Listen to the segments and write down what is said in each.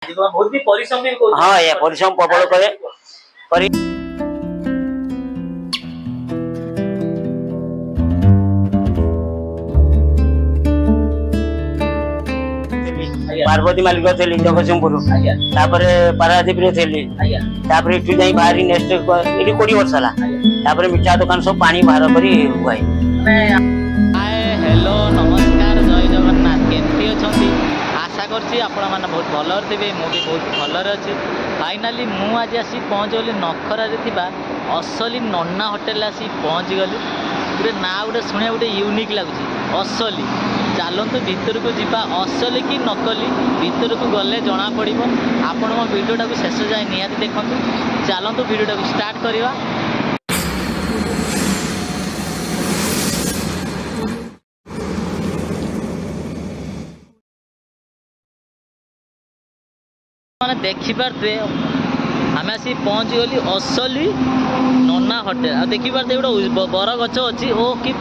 बहुत भी परिश्रम भी हाँ या परिश्रम प्रबल करे पार्वती मालिक थी जगतसिंहपुर पारादीप थी इठू जा बाहरी नेक्स्ट ये 20 वर्ष है मिठा दुकान सब पानी बाहर कर हेलो नमस्कार जय जगन्नाथ केमती अच्छी आशा करছি ଆପଣ ମାନେ ବହୁତ ଭଲରେ ଥିବେ ମୁଁ ବି ବହୁତ ଭଲରେ ଅଛି। फाइनाली ମୁଁ ଆଜି ଆସି ପହଞ୍ଚିଗଲି ନଖରାରେ ଥିବା ଅସଲି ନନା ହୋଟେଲ ଆସି ପହଞ୍ଚିଗଲି। ଗୋଟେ ନାଁ ଗୋଟେ ଶୁଣିବା ଗୋଟେ ୟୁନିକ୍ ଲାଗୁଛି ଅସଲି। ଚାଲନ୍ତୁ ଭିତରକୁ ଯିବା ଅସଲି କି ନକଲି ଭିତରକୁ ଗଲେ ଜଣା ପଡ଼ିବ। ଆପଣ ମୋ ଭିଡ଼ିଓଟାକୁ ଶେଷ ଯାଏ ନିହାତି ଦେଖନ୍ତୁ। ଚାଲନ୍ତୁ ଭିଡ଼ିଓଟାକୁ ଷ୍ଟାର୍ଟ କରିବା। मैंने देखिपारे आम आसी पहुँची गली असली नना होटेल आ देखिपारे गोटे बर गच अच्छी ओ कि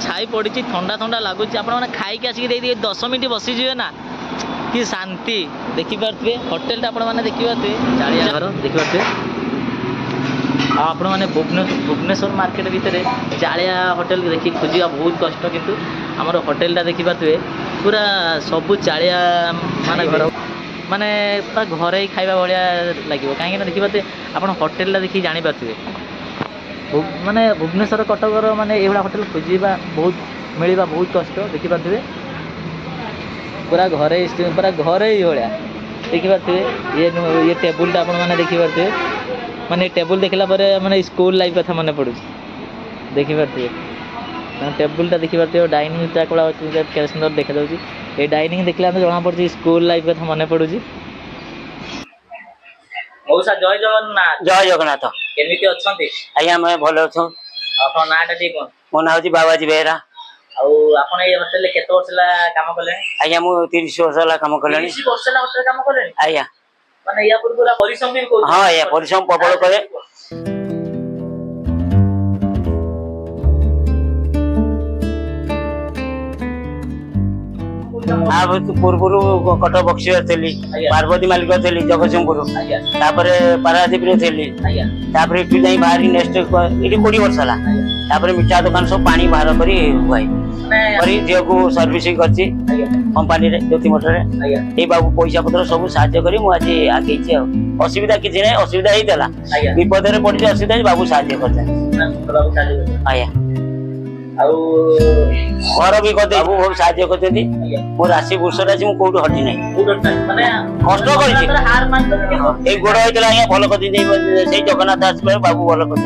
छाई पड़ी ठंडा ठंडा लगुच आप खाई आसिक 10 मिनट बसीजे ना कि शांति देखिपारे होटेलटा आपने देखिपारे चालिया घर देखिपारे आपण मैंने भुवनेश्वर मार्केट भितर चालिया होटेल देखिए खोजा बहुत कष्ट किंतु आमर होटेलटा देखिपारे पूरा सबू चालिया माने घर माने पूरा घर ही खाଇବା भाया लगे कहीं देखिए आप होटेल देखिए जानीपारे माने भुवनेश्वर कटकर माने ये होटेल खोजा बहुत मिलवा बहुत कष्ट देखिपारे पूरा घर ही भाया देखिपारे ये टेबुलटा आप देखिपारे माने टेबुल देखला माने स्कूल लाइफ कथा मन पड़ू देखिपारे टेबुलटा देखिपारे डाइनिंग कला के सुंदर देखा जाऊँगी ये डाइनिंग देखला जना पड़ी स्कूल लाइफ कथा मन पड़ू। मौसा जय जगन्नाथ। जय जगन्नाथ केमिति अछंती? आज्ञा मैं भल अच्छ। आपन नाटा ठीक कोन? मो ना होची बाबाजी बेहरा। आउ आपन ए होटल केते वर्ष ला काम करले? आज्ञा मु 30 वर्ष ला काम करले। 30 वर्ष ला होटल काम करले? आज्ञा माने या पूरा परिश्रम भी को? हां या परिश्रम प्रबल करे। पूर्व कटक बक्सी थी पार्वती मालिक थी जगतसिंहपुर पारादीप थी इठू जा बाहरी नेक्स्ट ये 20 वर्ष है मिठा दुकान सब पानी बाहर कर झील को सर्विसिंग करची कंपानी ज्योति मोटर ये बाबू पैसा पत्र सब साहाଯ୍य करी मु आज आगे असुविधा किसी ना असुविधा होता विपद में पड़ी असुविधा बाबू साहाଯ୍य करते आया घर भी करते बाबू बहुत साहाଯ୍य करते मोर राशि वर्ष राशि मुझे हटी ना कष्ट कर गोड़ होता है भल कर जगन्नाथ आस बाबू भल कर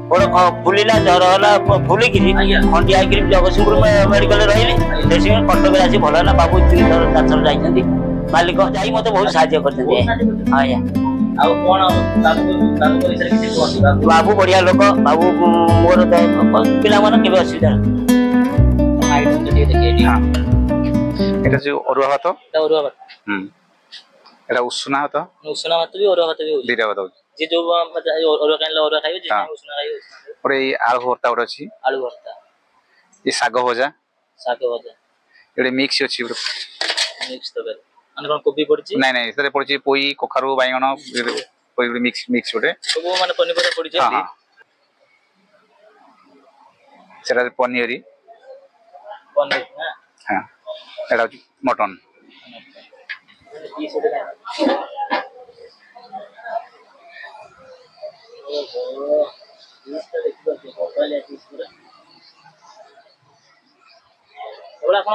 गोड़ फुलिला जर है फुलिकी खंडिया जगतसिंहपुर मेडिकल रही कटक आसी भल है बाबू 3 थर 4 थर जाइए मालिक जा मत बहुत साहाଯ୍य करते हाँ बाबू बढ़िया लोक बाबू मोर पिला मन के असुविधा এটা যে অরুয়া ভাত এটা অরুয়া ভাত এটা উষনা ভাত भी অরুয়া ভাত भी দুইটা ভাত যে जो অরুয়া কাইলে অরুয়া খাইবে যে উষনা খাইবে ওরে এই আলু ভর্তা ওটা আছে আলু ভর্তা এই শাগ ভজা এটা মিক্স আছে মিক্স তবে মানে কোন কোবি পড়ছি নাই নাই এটারে পড়ছি পই কখারু বাইগণ পই মিক্স মিক্স ওটে সব মানে পনিপরিবা পড়ছি হ্যাঁ সেটা পনিরি পনির হ্যাঁ হ্যাঁ এটা মটন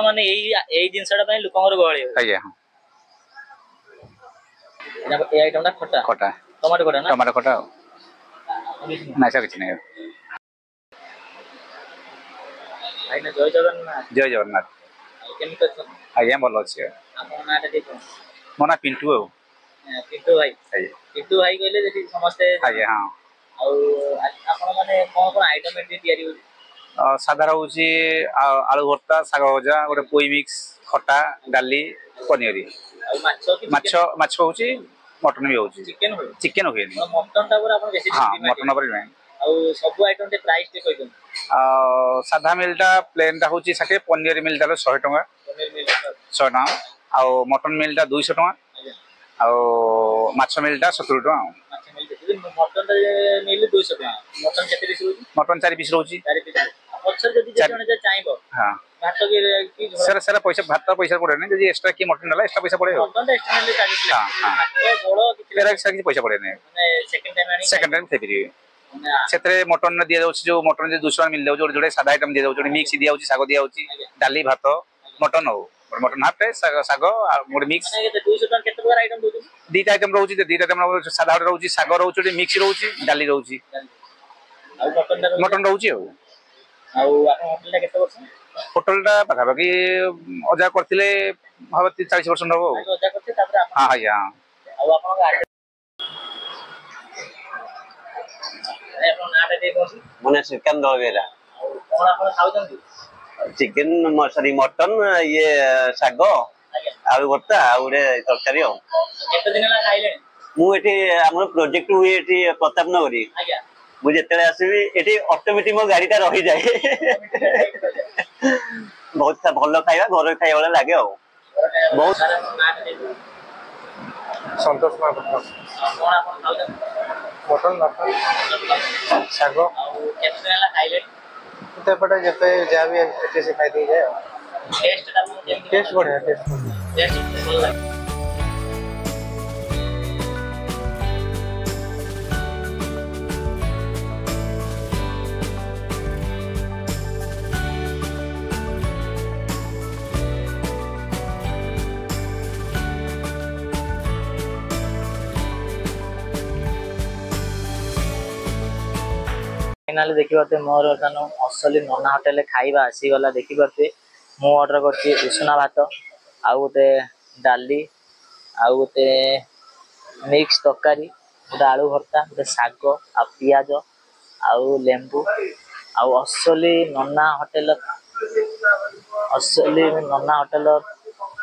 माने यही जिनसटा लोकर गहली आज्ञा आइटम खटा खटा टमाटो खटा ना टमाटो खटा ना सब किछ नहीं आइना जय जगन्नाथ जय जगन्नाथ केमिति छ आज्ञा भल अछि आपन नाटा ठीक मोना पिंटू हो पिंटू भाई कहले जे समस्त आज्ञा हां आ आपन माने कोन आइटम एटी तयारी हो सादा रोची आलू भर्ता शाग भजा गोटे पोई मिक्स खटा डाली पनीर माछ होची मटन भी होची चिकन हुए मटन टा पर आपन बेसी हां मटन पर नहीं आ सब आइटम ते प्राइस ते कहि दन सादा मिलटा प्लेन टा होची 60 पनीर मिलटा 100 टका पनीर मिलटा 100 टका आ मटन मिलटा 200 टका माछ मिलटा 70 टका ମାଛ ମିଲ୍ ଯଦି ମଟନ୍ ମିଲ୍ 200 ଟଙ୍କା ମଟନ୍ କେତେ ପିସ୍ ରହୁଛି मटन 4 पीस रोची 4 ପିସ୍ ପଛରେ ଯଦି ଜଣେ ଯେ ଚାହିଁବ हां ଭାତ କି ଝୋଳ सर सर पैसा भात पैसा पड़े नहीं यदि एक्स्ट्रा की मटन डाला एक्स्ट्रा पैसा पड़े ମଟନ୍ ଏକ୍ସଟ୍ରା ନେଲେ 40 हाँ, हाँ। ଭାତ ଝୋଳ କିଛି तेरा एक्स्ट्रा की पैसा पड़े नहीं ମାନେ ସେକେଣ୍ଡ ଟାଇମ୍ ଆଣି सेकंड टाइम थे फिर ମାନେ सेतरे मटन दिया जाउछ जो मटन जे 200 मिल जाउ जो जोडे सादा आइटम दिया जाउ जो मिक्स दिया जाउछ सागो दिया जाउछ डाली भात मटन हो मटन हाफ पे सागो मोड मिक्स ମାନେ କେତେ 200 ଟଙ୍କା କେତେ ପ୍ରକାର ଆଇଟମ୍ ଦଉଛନ୍ତି दीटा आइटम रहउछ दीटा आइटम सादा रहउछ सागो रहउछ मिक्स रहउछ डाली रहउछ ଆଉ ମଟନ୍ ଟା मटन रहउछ ଆଉ ଆପଣ ହୋଟେଲ ଟା କେତେ ବର୍ଷ होटल टा पाखा बाकी अजा करथिले भाव 40% रहबो ଆଗ ଅଜା କରିଥିଲେ ତାପରେ ଆପଣ हां हां ଆଉ ଆପଣଙ୍କ ଆପଣ ନାଁଟା ଟିକେ କୁହନ୍ତୁ ମାନେ ଚିକେନ ଦଳବେରା ଆଉ କଣ ଆପଣ ଖାଉଛନ୍ତି ଚିକେନ ସରି ମଟନ ଇଏ ଶାଗ ଆଜ୍ଞା ଆଳୁ ଭର୍ତ୍ତା ଆଉ ଗୋଟେ ତରକାରୀ ଆଉ କେତେ ଦିନ ହେଲା ଖାଇଲେଣି ମୁଁ ଏଠି ଆମର ପ୍ରୋଜେକ୍ଟ ହୁଏ ଏଠି ପ୍ରତାପ ନଗରୀ ଆଜ୍ଞା ମୁଁ ଯେତେବେଳେ ଆସିବି ଏଠି ଅଟୋମେଟିକ ମୋ ଗାଡିଟା ରହିଯାଏ ବହୁତ ଭଲ ଖାଇବା ଘରୋଇ ଖାଇବା ଭଳିଆ ଲାଗେ ଆଉ ବହୁତ संतोष महापात्र କଣ ଆପଣ ଖାଉଛନ୍ତି मटन मटन शाग ଆଉ କେତେ ଦିନ ହେଲା ଖାଇଲେଣି एपटे जिते जहाँ भी एटी से खाई दी जाए ଟେଷ୍ଟଟା ଆପଣଙ୍କୁ କେମିତି टेस्ट बढ़िया टेस्ट ଟେଷ୍ଟ ଭଲ ଲାଗେ फाइनाली देखिए मोर बर्तमान असली नना होटेल खाइबा आसीगला देखिए मु ऑर्डर करछि उषुना भात आउ गोटे डाली आउ गोटे मिक्स तरकारी गोटे आलू भर्ता गोटे शाग आ पियाज आउ लेंबू आउ असली नना होटेल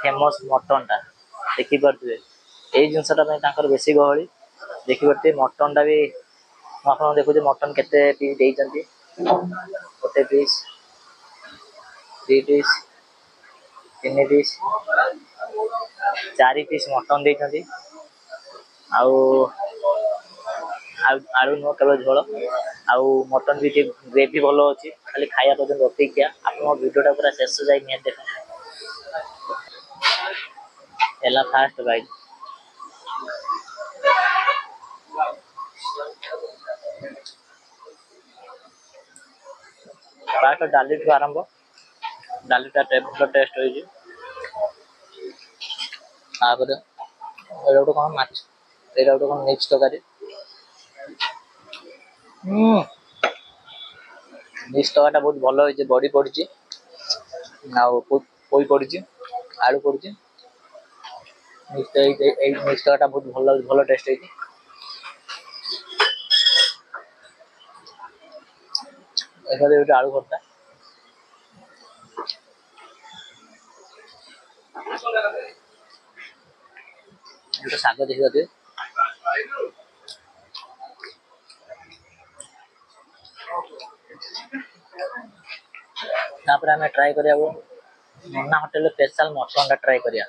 फेमस मटन टा देखिपे यही जिनसा बेसी गहली देखिपे मटन टा भी आप देखुचे मटन केते पीस देइचंती गोटे piece 3 piece 3 piece 4 piece mutton देइचंती आउ आलू नुह केवल झोल आउ मटन भी ग्रेवी भल अच्छी खाली खाया पर्यटन अपेक्षा आप भिडियोटा पूरा शेष जाए निहत देख फास्ट बाइट फास्ट डाली आरंभ डालीटा भल टेस्ट हो गोटे कौन माछ ये गोटे कौन मिक्स तरकारी मिक्स तरकारीटा बहुत भल हो बड़ी पड़ी पोई पड़ी आलू पड़ी मिक्स तरकारीटा बहुत भल भल टेस्ट है गोटे आलू भर्ता गोटे शाग देखिए आम ट्राए करिया नन्ना होटेल स्पेशल मटन टा ट्राए करिया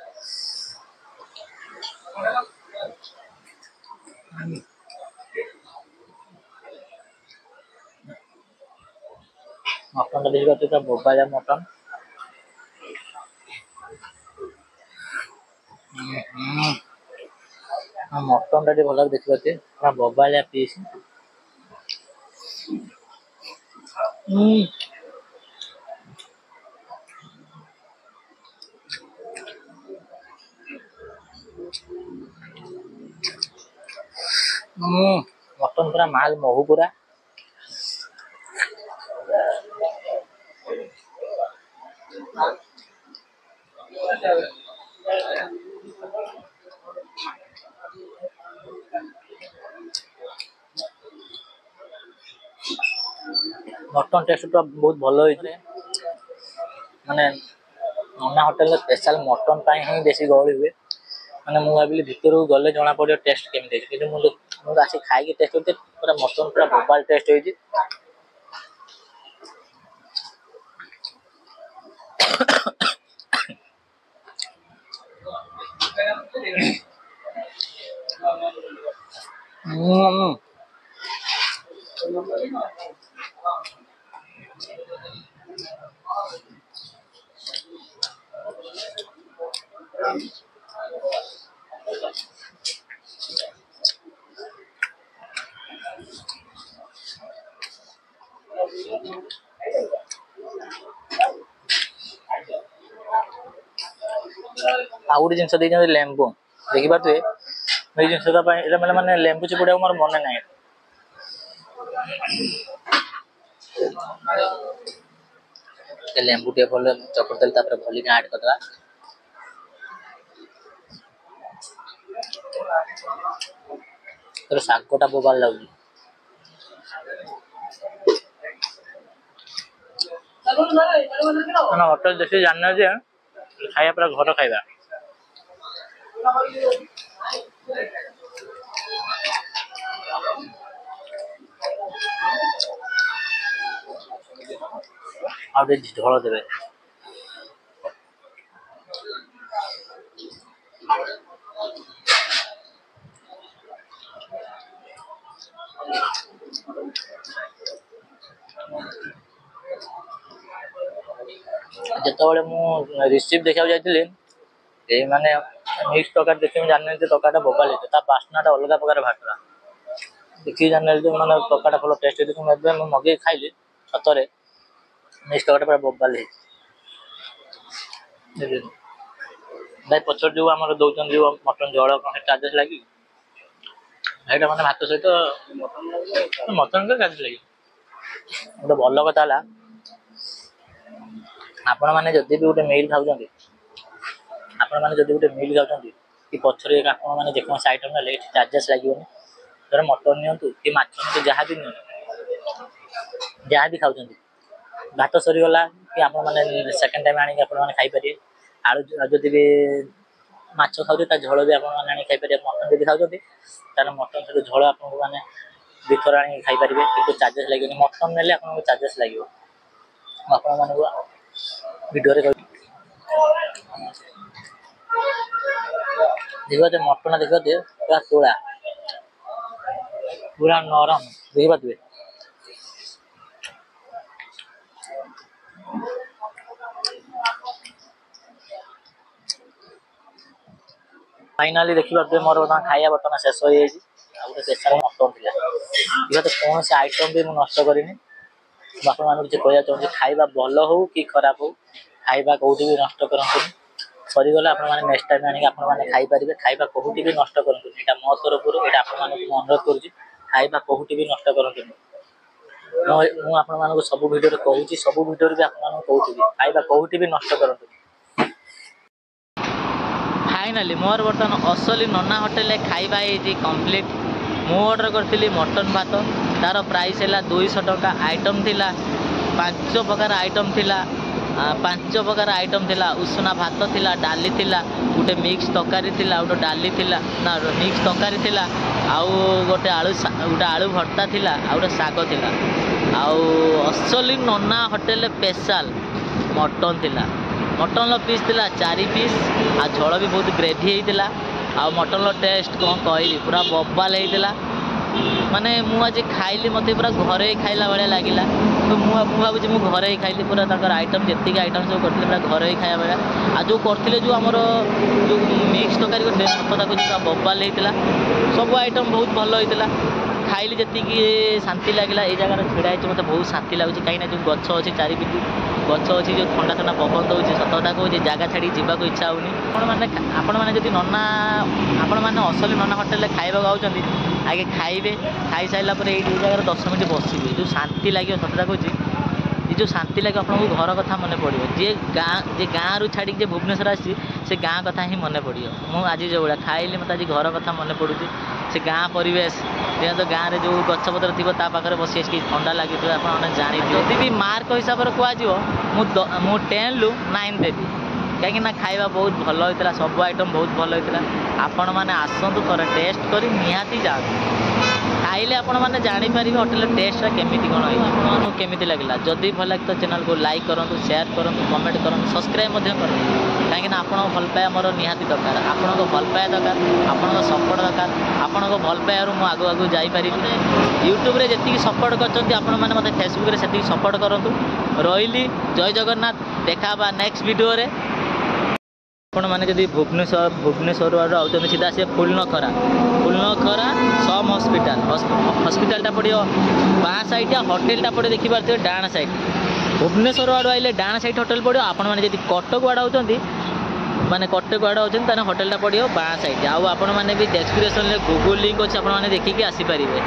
मटन टा देखिए बोबाया मटन मटन टा भल देखिए बोबाया पीस मटन पूरा माल महू पूरा मटन टेस्ट तो बहुत भल माने नन्ना होटेल स्पेशल मटन ही बेसी गहली हुए मैंने मुझे भाविली भितर गले जना पड़ो टेस्ट केमी कि मुझे आसी खाई टेस्ट करते पूरा मटन पूरा बोबाल टेस्ट होती ଆଉ ଗୋଟେ ଜିନିଷ ଦେଇଛନ୍ତି ଲେମ୍ବୁ ଦେଖିପାରୁଥିବେ ଏଇ ଜିନିଷଟା ପାଇଁ ଏଇଟା ମାନେ ଲେମ୍ବୁ ଚିପୁଡ଼ିବାକୁ ମୋର ମନେ ନାହିଁ। ଲେମ୍ବୁ ଟିକେ ଭଲ ଚକଟି ଦେଲେ ତାପରେ ଭଲିକି ଆଡ୍ କରିଦେବା। ଶାଗଟା ବୋବାଲ ଲାଗୁଛି। ହୋଟେଲ ଦେଖି ଜାଣିନ ଯେ ଖାଇବା ପୁରା ଘର ଖାଇବା। ଆଉ ଟିକେ ଝୋଳ ଦେବେ। ଯେତେବେଳେ ମୁଁ ରିସିପ୍ଟ ଦେଖିବାକୁ ଯାଇଥିଲି ଏଇ ମାନେ ମିକ୍ସ ତରକାରୀ ଦେଖି ମୁଁ ଜାଣିନେଲି ଯେ ତରକାରୀଟା ବୋବାଲ ହେଇଥିଲା। ତା ବାସ୍ନାଟା ଅଲଗା ପ୍ରକାର ବାହାରିଥିଲା। ଦେଖିକି ଜାଣିନେଲି ଯେ ମାନେ ତରକାରୀଟା ଭଲ ଟେଷ୍ଟ ହେଇଥିଲା। ଏବେ ମୁଁ ମଗେଇକି ଖାଇଲି ସତରେ ମିକ୍ସ ତରକାରୀଟା ପୁରା ବୋବାଲ ହେଇଛି। ଭାଇ ପଛରେ ଯୋଉ ଆମର ଦଉଛନ୍ତି ଯୋଉ ମଟନ ଝୋଳ କଣ ଚାର୍ଜେସ୍ ଲାଗି ଏଇଟା ମାନେ ଭାତ ସହିତ ମଟନ ତ ଚାର୍ଜେସ୍ ଲାଗି। ଗୋଟେ ଭଲ କଥା ହେଲା ଆପଣମାନେ ଯଦି ବି ଗୋଟେ ମିଲ୍ ଖାଉଛନ୍ତି କି ପଛରେ ଆପଣମାନେ ଯେକୌଣସି ଆଇଟମ୍ ନେଲେ ଏଠି ଚାର୍ଜେସ୍ ଲାଗିବନି। ଧର ମଟନ୍ ନିଅନ୍ତୁ କି ମାଛ ନିଅନ୍ତୁ ଯାହା ବି ନିଅନ୍ତୁ ଯାହା ବି ଖାଉଛନ୍ତି ଭାତ ସରିଗଲା କି ଆପଣମାନେ ସେକେଣ୍ଡ ଟାଇମ୍ ଆଣିକି ଆପଣମାନେ ଖାଇପାରିବେ। ଆଳୁ ଯଦି ବି ମାଛ ଖାଉଛନ୍ତି ତା ଝୋଳ ବି ଆପଣମାନେ ଆଣିକି ଖାଇପାରିବେ। ମଟନ୍ ଯଦି ଖାଉଛନ୍ତି ତାହେଲେ ମଟନ୍ ସହିତ ଝୋଳ ଆପଣଙ୍କୁ ମାନେ ଦୁଇଥର ଆଣିକି ଖାଇପାରିବେ କିନ୍ତୁ ଚାର୍ଜେସ୍ ଲାଗିବନି। ମଟନ୍ ନେଲେ ଆପଣଙ୍କୁ ଚାର୍ଜେସ୍ ଲାଗିବ। ମୁଁ ଆପଣମାନଙ୍କୁ ଭିଡ଼ିଓରେ କହିବି ଦେଖିପାରୁଥିବେ ମଟନ୍ ଦେଖିପାରୁଥିବେ ପୁରା ତୁଳା ପୁରା ନରମ ଦେଖିପାରୁଥିବେ। ଫାଇନାଲି ଦେଖିପାରୁଥିବେ ମୋର ବର୍ତ୍ତମାନ ଖାଇବା ବର୍ତ୍ତମାନ ଶେଷ ହେଇଯାଇଛି। ଆଉ ଗୋଟେ ସ୍ପେଶାଲ ମଟନ୍ ଥିଲା। ତ କୌଣସି ଆଇଟମ୍ ବି ମୁଁ ନଷ୍ଟ କରିନି। ମୁଁ ଆପଣମାନଙ୍କୁ କିଛି କହିବାକୁ ଚାହୁଁଛି ଖାଇବା ଭଲ ହଉ କି ଖରାପ ହଉ ଖାଇବା କୋଉଠି ବି ନଷ୍ଟ କରନ୍ତୁନି। ସରିଗଲେ ଆପଣମାନେ ନେକ୍ସଟ ଟାଇମ୍ ଆଣିକି ଆପଣମାନେ ଖାଇପାରିବେ। ଖାଇବା କୋଉଠି ବି ନଷ୍ଟ କରନ୍ତୁନି। ଏଇଟା ମୋ ତରଫରୁ ଏଇଟା ଆପଣମାନଙ୍କୁ ମୁଁ ଅନୁରୋଧ କରୁଛି ଖାଇବା କୋଉଠି ବି ନଷ୍ଟ କରନ୍ତୁନି। ମୁଁ ଆପଣମାନଙ୍କୁ ସବୁ ଭିଡ଼ିଓରେ କହୁଛି ସବୁ ଭିଡ଼ିଓରେ ବି ଆପଣମାନଙ୍କୁ କହୁଥିବି ଖାଇବା କୋଉଠି ବି ନଷ୍ଟ କରନ୍ତୁନି। ଫାଇନାଲି ମୋର ବର୍ତ୍ତମାନ ଅସଲି ନନା ହୋଟେଲରେ ଖାଇବା ହେଇଛି କମ୍ପ୍ଲିଟ୍। ମୁଁ ଅର୍ଡ଼ର କରିଥିଲି ମଟନ୍ ଭାତ ତାର ପ୍ରାଇସ୍ ହେଲା 200 ଟଙ୍କା। ଆଇଟମ୍ ଥିଲା 5 ପ୍ରକାର ଆଇଟମ୍ ଥିଲା। 5 ପ୍ରକାର ଆଇଟମ୍ ଥିଲା। ଉଷୁନା ଭାତ ଥିଲା, ଡାଲି ଥିଲା, ଗୋଟେ ମିକ୍ସ ତରକାରୀ ଥିଲା, ଗୋଟେ ଡାଲି ଥିଲା ନା ମିକ୍ସ ତରକାରୀ ଥିଲା, ଆଉ ଗୋଟେ ଆଳୁ ଭର୍ତ୍ତା ଥିଲା, ଆଉ ଗୋଟେ ଶାଗ ଥିଲା। ଆଉ ଅସଲି ନନା ହୋଟେଲରେ ସ୍ପେଶାଲ ମଟନ୍ ଥିଲା। ମଟନ୍ର ପିସ୍ ଥିଲା 4 ପିସ୍ ଆଉ ଝୋଳ ବି ବହୁତ ଗ୍ରେଭି ହେଇଥିଲା। ଆଉ ମଟନ୍ର ଟେଷ୍ଟ କ'ଣ କହିବି ପୁରା ବବାଲ ହେଇଥିଲା। ମାନେ ମୁଁ ଆଜି ଖାଇଲି ମୋତେ ପୁରା ଘରେ ଖାଇଲା ଭଳିଆ ଲାଗିଲା। ତ ମୁଁ ଭାବୁଛି ମୁଁ ଘରେ ଖାଇଲି ପୁରା ତାଙ୍କର ଆଇଟମ୍ ଯେତିକି ଆଇଟମ୍ ସବୁ କରିଥିଲେ ପୁରା ଘରେ ଖାଇବା ଭଳିଆ। ଆଉ ଯେଉଁ କରିଥିଲେ ଯେଉଁ ଆମର ଯେଉଁ ମିକ୍ସ ତରକାରୀ କରିଥିଲେ ମୋତେ ତାକୁ ପୁରା ବବାଲ ହେଇଥିଲା। ସବୁ ଆଇଟମ୍ ବହୁତ ଭଲ ହେଇଥିଲା। ଖାଇଲି ଯେତିକି ଶାନ୍ତି ଲାଗିଲା। ଏଇ ଜାଗାରେ ଛିଡ଼ା ହେଇଛି ମୋତେ ବହୁତ ଶାନ୍ତି ଲାଗୁଛି କାହିଁକିନା ଯେଉଁ ଗଛ ଅଛି ଚାରିପିଟି ଗଛ ଅଛି ଯେଉଁ ଥଣ୍ଡା ଥଣ୍ଡା ପବନ ଦେଉଛି ସତ କଥା କହୁଛି ଜାଗା ଛାଡ଼ିକି ଯିବାକୁ ଇଚ୍ଛା ହେଉନି। ଆପଣମାନେ ଯଦି ଆପଣମାନେ ଅସଲି ନନା ହୋଟେଲରେ ଖାଇବାକୁ ଆଉଛନ୍ତି ଆଗେ ଖାଇବେ। ଖାଇସାରିଲା ପରେ ଏଇ ଜାଗାରେ 10 ମିନିଟ୍ ବସିବେ। ଯେଉଁ ଶାନ୍ତି ଲାଗିବ ସତ କଥା କହୁଛି ଏ ଯେଉଁ ଶାନ୍ତି ଲାଗିବ ଆପଣଙ୍କୁ ଘର କଥା ମନେ ପଡ଼ିବ। ଯିଏ ଗାଁରୁ ଛାଡ଼ିକି ଯେ ଭୁବନେଶ୍ୱର ଆସିଛି ସେ ଗାଁ କଥା ହିଁ ମନେ ପଡ଼ିବ। ମୁଁ ଆଜି ଯେଉଁଭଳିଆ ଖାଇଲି ମୋତେ ଆଜି ଘର କଥା ମନେ ପଡ଼ୁଛି। ସେ ଗାଁ ପରିବେଶ ଯେହେତୁ ଗାଁରେ ଯେଉଁ ଗଛପତ୍ର ଥିବ ତା ପାଖରେ ବସି ଆସିକି ଥଣ୍ଡା ଲାଗିଥିବ ଆପଣମାନେ ଜାଣିଥିବେ। ଯଦି ବି ମାର୍କ ହିସାବରେ କୁହାଯିବ ମୁଁ 10ରୁ 9 ଦେବି କାହିଁକିନା ଖାଇବା ବହୁତ ଭଲ ହେଇଥିଲା। ସବୁ ଆଇଟମ୍ ବହୁତ ଭଲ ହେଇଥିଲା। ଆପଣମାନେ ଆସନ୍ତୁ ଥରେ ଟେଷ୍ଟ କରି ନିହାତି ଯାଆନ୍ତୁ। ଖାଇଲେ ଆପଣମାନେ ଜାଣିପାରିବେ ହୋଟେଲର ଟେଷ୍ଟଟା କେମିତି କ'ଣ ହେଇଛି, ଆପଣଙ୍କୁ କେମିତି ଲାଗିଲା। ଯଦି ଭଲ ଲାଗେ ତ ଚ୍ୟାନେଲକୁ ଲାଇକ୍ କରନ୍ତୁ, ସେୟାର କରନ୍ତୁ, କମେଣ୍ଟ କରନ୍ତୁ, ସବସ୍କ୍ରାଇବ୍ ମଧ୍ୟ କରନ୍ତୁ। କାହିଁକିନା ଆପଣଙ୍କ ଭଲ ପାଇବା ମୋର ନିହାତି ଦରକାର, ଆପଣଙ୍କ ଭଲ ପାଇବା ଦରକାର, ଆପଣଙ୍କ ସପୋର୍ଟ ଦରକାର। ଆପଣଙ୍କ ଭଲ ପାଇବାରୁ ମୁଁ ଆଗକୁ ଯାଇପାରିବି। ୟୁଟ୍ୟୁବରେ ଯେତିକି ସପୋର୍ଟ କରିଛନ୍ତି ଆପଣମାନେ ମୋତେ ଫେସବୁକରେ ସେତିକି ସପୋର୍ଟ କରନ୍ତୁ। ରହିଲି, ଜୟ ଜଗନ୍ନାଥ। ଦେଖା ହେବା ନେକ୍ସଟ ଭିଡ଼ିଓରେ। ଆପଣମାନେ ଯଦି ଭୁବନେଶ୍ୱର ଆଡ଼ୁ ଆଉଛନ୍ତି ସିଧା ଆସିବେ ଫୁଲନଖରା ସମ୍ ହସ୍ପିଟାଲଟା ପଡ଼ିବ ବାଁ ସାଇଡ଼୍, ହୋଟେଲଟା ପଡ଼ିବ ଦେଖିପାରୁଥିବେ ଡାହାଣ ସାଇଡ଼୍। ଭୁବନେଶ୍ୱର ଆଡ଼ୁ ଆଇଲେ ଡାହାଣ ସାଇଡ଼୍ ହୋଟେଲ ପଡ଼ିବ। ଆପଣମାନେ ଯଦି କଟକ ଆଡ଼େ ଆଉଛନ୍ତି ତାହେଲେ ହୋଟେଲଟା ପଡ଼ିବ ବାଁ ସାଇଡ଼୍। ଆଉ ଆପଣମାନେ ବି ଡେସ୍କ୍ରିପସନ୍ରେ ଗୁଗୁଲ୍ ଲିଙ୍କ୍ ଅଛି, ଆପଣମାନେ ଦେଖିକି ଆସିପାରିବେ।